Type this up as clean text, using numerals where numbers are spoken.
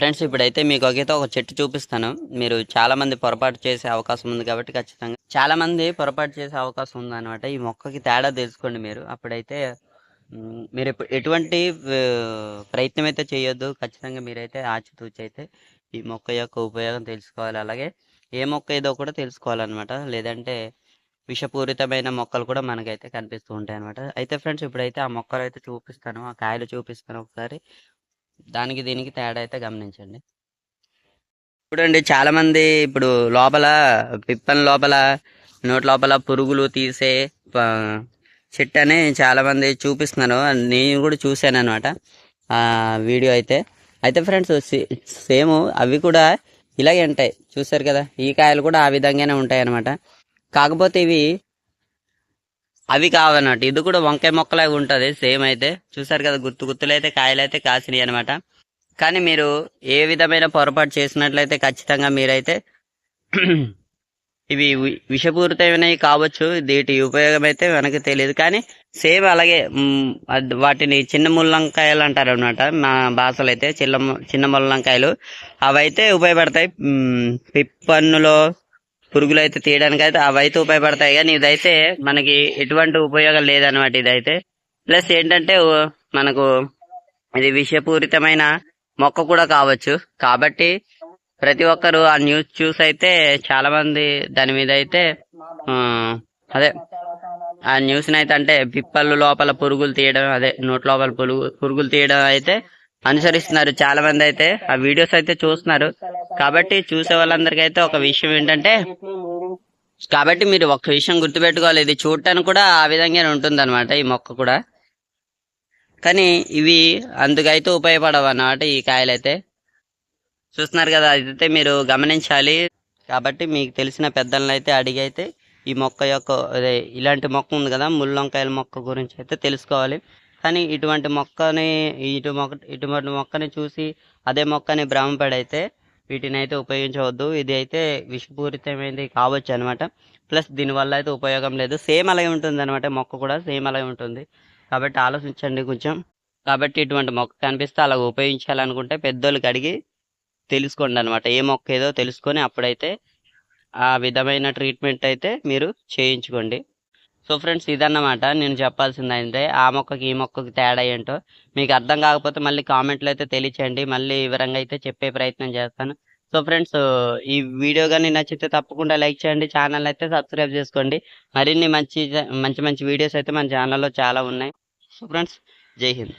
Friends ఇప్పుడైతే మీకు ఒక చెట్టు చూపిస్తాను. మీరు చాలామంది పొరపాటు చేసే అవకాశం ఉంది కాబట్టి ఖచ్చితంగా చాలామంది పొరపాటు చేసే అవకాశం ఉందనమాట. ఈ మొక్కకి తేడా తెలుసుకోండి మీరు. అప్పుడైతే మీరు ఎటువంటి ప్రయత్నం అయితే చేయొద్దు. ఖచ్చితంగా మీరైతే ఆచితూచి అయితే ఈ మొక్క యొక్క ఉపయోగం తెలుసుకోవాలి. అలాగే ఏ మొక్క ఏదో కూడా తెలుసుకోవాలన్నమాట. లేదంటే విషపూరితమైన మొక్కలు కూడా మనకైతే కనిపిస్తూ ఉంటాయన్నమాట. అయితే ఫ్రెండ్స్ ఇప్పుడైతే ఆ మొక్కలు అయితే చూపిస్తాను. ఆ కాయలు చూపిస్తాను ఒకసారి. దానికి దీనికి తేడా అయితే గమనించండి. చూడండి చాలామంది ఇప్పుడు లోపల పిప్పని లోపల నోటి లోపల పురుగులు తీసే చెట్టు అని చాలామంది చూపిస్తున్నారు. నేను కూడా చూశాను అనమాట ఆ వీడియో అయితే. అయితే ఫ్రెండ్స్ సేమ్ అవి కూడా ఇలాగే ఉంటాయి. చూసారు కదా, ఈ కాయలు కూడా ఆ విధంగానే ఉంటాయి అనమాట. కాకపోతే అవి కావన్నట్టు ఇది కూడా వంకాయ మొక్కలాగా ఉంటుంది సేమ్. అయితే చూసారు కదా, గుత్తులు అయితే కాయలు అయితే కాసినాయి అనమాట. కానీ మీరు ఏ విధమైన పొరపాటు చేసినట్లయితే ఖచ్చితంగా మీరైతే ఇవి విషపూరితమైనవి కావచ్చు. వీటి ఉపయోగం అయితే మనకు తెలియదు, కానీ సేమ్ అలాగే వాటిని చిన్న ముల్లంకాయలు అంటారు అనమాట మా భాషలో అయితే. చిన్న ముల్లంకాయలు అవైతే ఉపయోగపడతాయి. పిప్పన్నులో పురుగులు అయితే తీయడానికి అయితే అవైతే ఉపయోగపడతాయి. కానీ ఇదైతే మనకి ఎటువంటి ఉపయోగం లేదనమాట. ఇదైతే ప్లస్ ఏంటంటే మనకు ఇది విషపూరితమైన మొక్క కూడా కావచ్చు. కాబట్టి ప్రతి ఒక్కరు ఆ న్యూస్ చూసి అయితే చాలా మంది దాని మీద అయితే అదే ఆ న్యూస్ అయితే అంటే పిప్పళ్ళు లోపల పురుగులు తీయడం, అదే నోటి లోపల పురుగులు తీయడం అయితే అనుసరిస్తున్నారు చాలా మంది. అయితే ఆ వీడియోస్ అయితే చూస్తున్నారు. కాబట్టి చూసే వాళ్ళందరికీ అయితే ఒక విషయం ఏంటంటే, కాబట్టి మీరు ఒక విషయం గుర్తుపెట్టుకోవాలి, ఇది చూడటానికి కూడా ఆ విధంగానే ఉంటుంది అనమాట ఈ మొక్క కూడా. కానీ ఇవి అందుకైతే ఉపయోగపడవు అన్నమాట ఈ కాయలు అయితే. చూస్తున్నారు కదా, అయితే మీరు గమనించాలి. కాబట్టి మీకు తెలిసిన పెద్దలను అయితే అడిగి అయితే ఈ మొక్క యొక్క అదే ఇలాంటి మొక్క ఉంది కదా, ముల్లంకాయల మొక్క గురించి అయితే తెలుసుకోవాలి. కానీ ఇటువంటి మొక్కని చూసి అదే మొక్కని భ్రమపడైతే వీటిని అయితే ఉపయోగించవద్దు. ఇది అయితే విషపూరితమైనది కావచ్చు అనమాట. ప్లస్ దీనివల్ల అయితే ఉపయోగం లేదు. సేమ్ అలాగే ఉంటుంది అనమాట, మొక్క కూడా సేమ్ అలాగే ఉంటుంది. కాబట్టి ఆలోచించండి కొంచెం. కాబట్టి ఇటువంటి మొక్క కనిపిస్తే అలా ఉపయోగించాలనుకుంటే పెద్దోళ్ళకి అడిగి తెలుసుకోండి అనమాట. ఏ మొక్క ఏదో తెలుసుకొని అప్పుడైతే ఆ విధమైన ట్రీట్మెంట్ అయితే మీరు చేయించుకోండి. సో ఫ్రెండ్స్ ఇదన్నమాట నేను చెప్పాల్సింది. అంటే ఆ మొక్కకి ఈ మొక్కకి తేడా ఏంటో మీకు అర్థం కాకపోతే మళ్ళీ కామెంట్లో అయితే తెలియచేయండి. మళ్ళీ వివరంగా అయితే చెప్పే ప్రయత్నం చేస్తాను. సో ఫ్రెండ్స్ ఈ వీడియో కానీ నచ్చితే తప్పకుండా లైక్ చేయండి. ఛానల్ అయితే సబ్స్క్రైబ్ చేసుకోండి. మరిన్ని మంచి మంచి వీడియోస్ అయితే మన ఛానల్లో చాలా ఉన్నాయి. సో ఫ్రెండ్స్ జై హింద్.